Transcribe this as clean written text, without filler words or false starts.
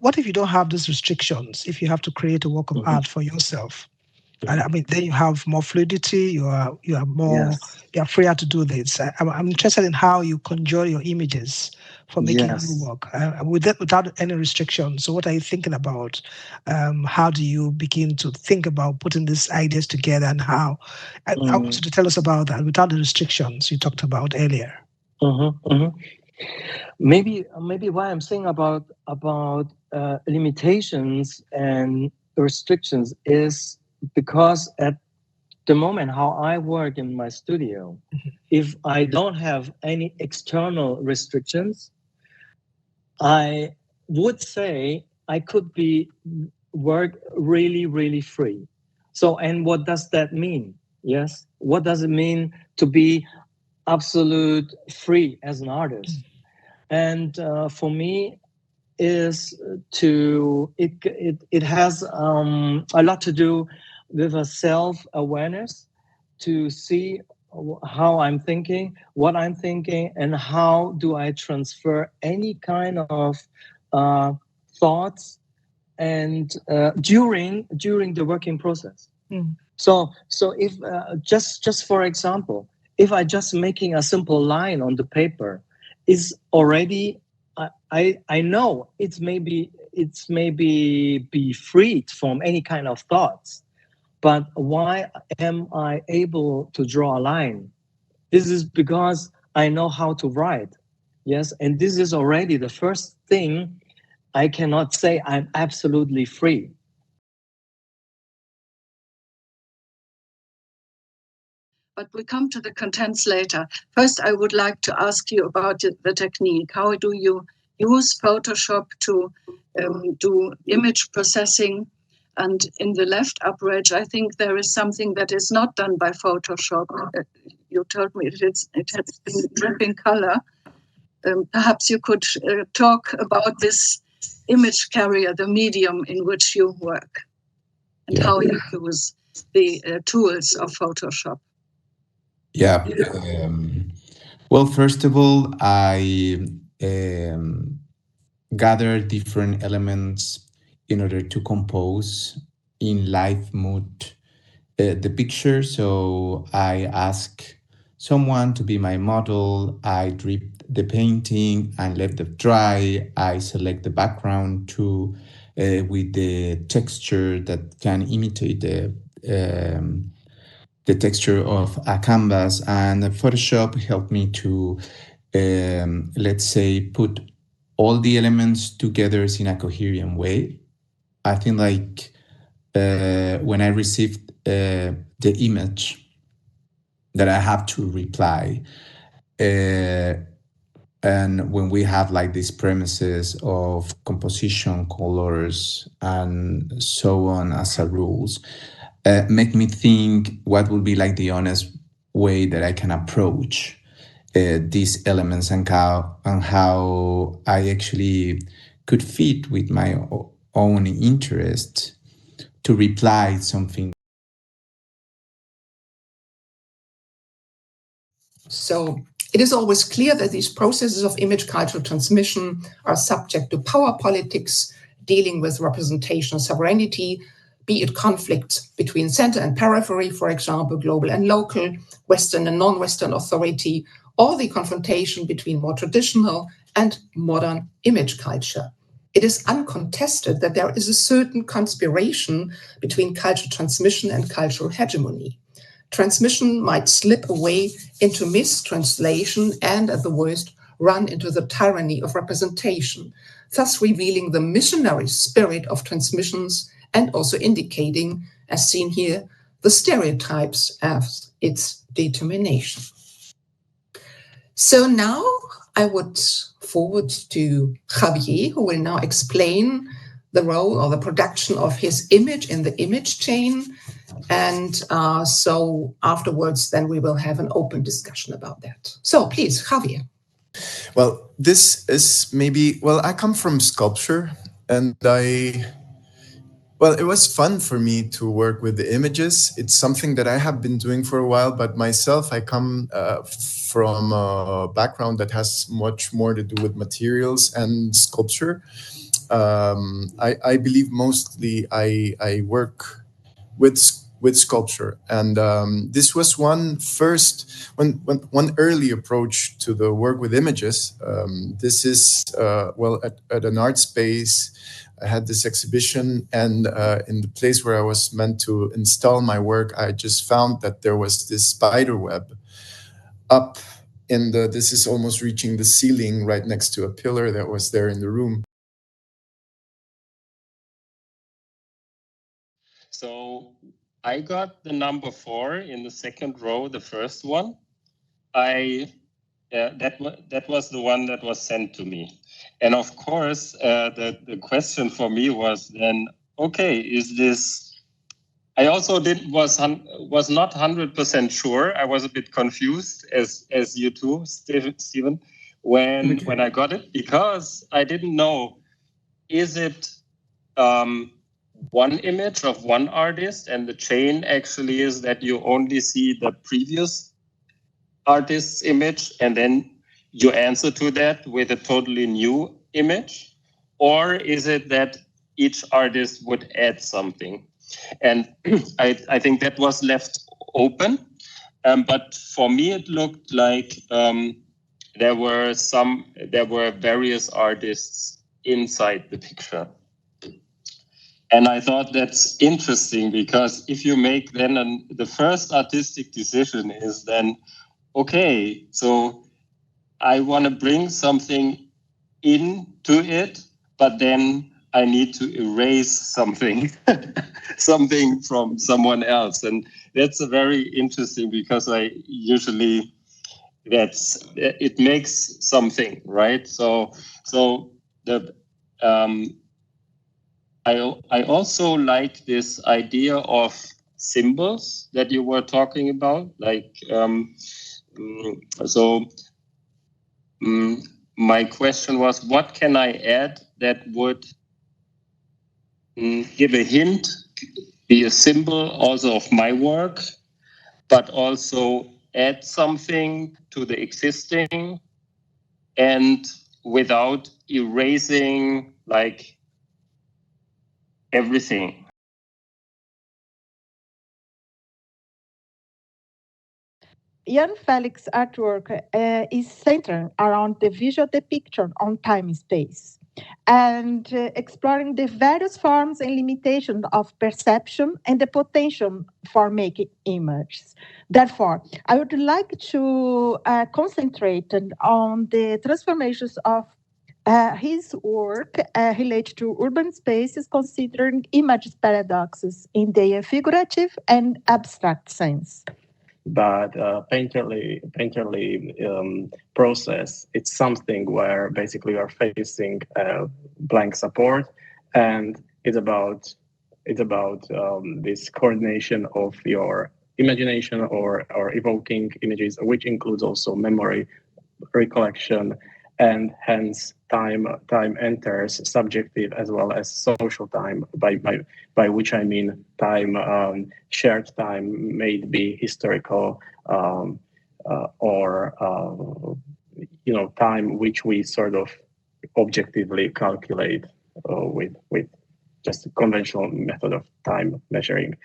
What if you don't have these restrictions? If you have to create a work of art for yourself, and I mean, then you have more fluidity. You are more Yes. you are freer to do this. I'm interested in how you conjure your images for making new Yes. work without any restrictions. So, what are you thinking about? How do you begin to think about putting these ideas together, and how? I want you Mm. to tell us about that without the restrictions you talked about earlier. Maybe why I'm saying about limitations and restrictions is because at the moment how I work in my studio, if I don't have any external restrictions, I would say I could be work really, really free. So, and what does that mean? Yes. What does it mean to be absolute free as an artist? And for me, is to it has a lot to do with a self awareness to see how I'm thinking, what I'm thinking, and how do I transfer any kind of uh, thoughts and during the working process. So if just for example, if I just making a simple line on the paper, is already I know it's maybe be freed from any kind of thoughts, but why am I able to draw a line? This is because I know how to write. Yes, and this is already the first thing. I cannot say I'm absolutely free. But we come to the contents later. First, I would like to ask you about the technique. How do you use Photoshop to do image processing? And in the left upper edge, I think there is something that is not done by Photoshop. You told me it has been dripping color. Perhaps you could talk about this image carrier, the medium in which you work, and how you use the tools of Photoshop. Yeah. Well, first of all, I gather different elements in order to compose in live mood the picture. So I ask someone to be my model. I drip the painting and let it dry. I select the background to with the texture that can imitate the texture of a canvas, and Photoshop helped me to, let's say, put all the elements together in a coherent way. I think like when I received the image that I have to reply, and when we have like these premises of composition, colors, and so on as a rules, make me think what would be like the honest way that I can approach these elements, and how I actually could fit with my own interest to reply something. So it is always clear that these processes of image cultural transmission are subject to power politics, dealing with representational sovereignty, be it conflicts between center and periphery, for example, global and local, Western and non-Western authority, or the confrontation between more traditional and modern image culture. It is uncontested that there is a certain conspiration between cultural transmission and cultural hegemony. Transmission might slip away into mistranslation and, at the worst, run into the tyranny of representation, thus revealing the missionary spirit of transmissions and also indicating, as seen here, the stereotypes as its determination. So now I would forward to Javier, who will now explain the role or the production of his image in the image chain. And so afterwards, then we will have an open discussion about that. So please, Javier. Well, this is maybe, well, I come from sculpture, and it was fun for me to work with the images. It's something that I have been doing for a while, but myself, I come from a background that has much more to do with materials and sculpture. I believe mostly I work with sculpture, and this was one early approach to the work with images. This is well, at an art space. I had this exhibition, and in the place where I was meant to install my work, I just found that there was this spider web up in the. This is almost reaching the ceiling, right next to a pillar that was there in the room. So I got the number 4 in the second row, the first one. That was the one that was sent to me. And of course, the question for me was then, okay, is this... I also was not 100% sure. I was a bit confused, as you too, Stephen, when I got it, because I didn't know, is it one image of one artist, and the chain actually is that you only see the previous artist's image and then you answer to that with a totally new image? Or is it that each artist would add something? And I think that was left open. But for me, it looked like there were various artists inside the picture. And I thought that's interesting, because if you make then the first artistic decision is then, okay, so I want to bring something into it, but then I need to erase something, something from someone else. And that's a very interesting, because I usually, it makes something, right? So the, I also like this idea of symbols that you were talking about, like, my question was, what can I add that would give a hint, be a symbol also of my work, but also add something to the existing, and without erasing like everything? Jan Felix's artwork is centered around the visual depiction on time and space, and exploring the various forms and limitations of perception and the potential for making images. Therefore, I would like to concentrate on the transformations of his work related to urban spaces, considering image paradoxes in their figurative and abstract sense. But painterly process, it's something where basically you are facing blank support, and it's about this coordination of your imagination or evoking images, which includes also memory, recollection, and hence time enters subjective as well as social time, by which I mean time, shared time, may it be historical or time which we sort of objectively calculate with just a conventional method of time measuring.